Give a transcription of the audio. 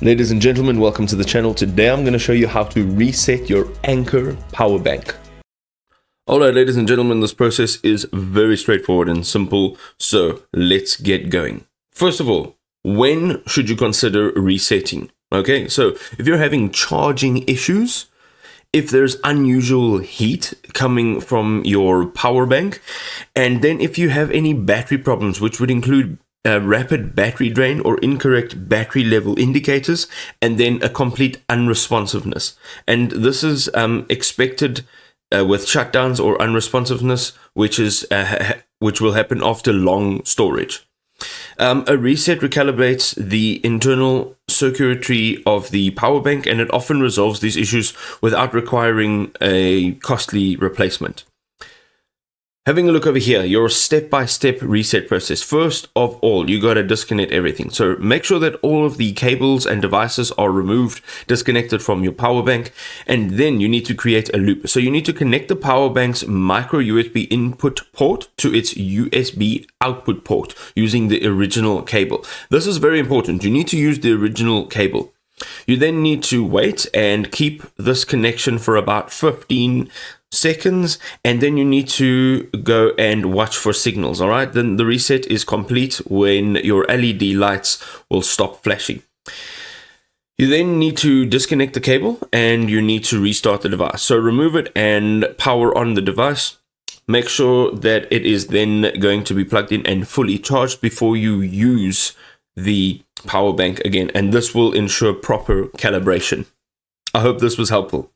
Ladies and gentlemen, welcome to the channel. Today I'm going to show you how to reset your Anker Power Bank. Alright, ladies and gentlemen, this process is very straightforward and simple, so let's get going. First of all, when should you consider resetting? Okay, so if you're having charging issues, if there's unusual heat coming from your power bank, and then if you have any battery problems, which would include rapid battery drain or incorrect battery level indicators, and then a complete unresponsiveness. And this is expected with shutdowns or unresponsiveness, which will happen after long storage. A reset recalibrates the internal circuitry of the power bank, and it often resolves these issues without requiring a costly replacement. Having a look over here, your step-by-step reset process. First of all, you got to disconnect everything. So make sure that all of the cables and devices are removed, disconnected from your power bank, and then you need to create a loop. So you need to connect the power bank's micro USB input port to its USB output port using the original cable. This is very important. You need to use the original cable. You then need to wait and keep this connection for about 15 seconds, and then you need to go and watch for signals. All right, then the reset is complete when your LED lights will stop flashing. You then need to disconnect the cable and you need to restart the device. So remove it and power on the device. Make sure that it is then going to be plugged in and fully charged before you use the power bank again, and this will ensure proper calibration. I hope this was helpful.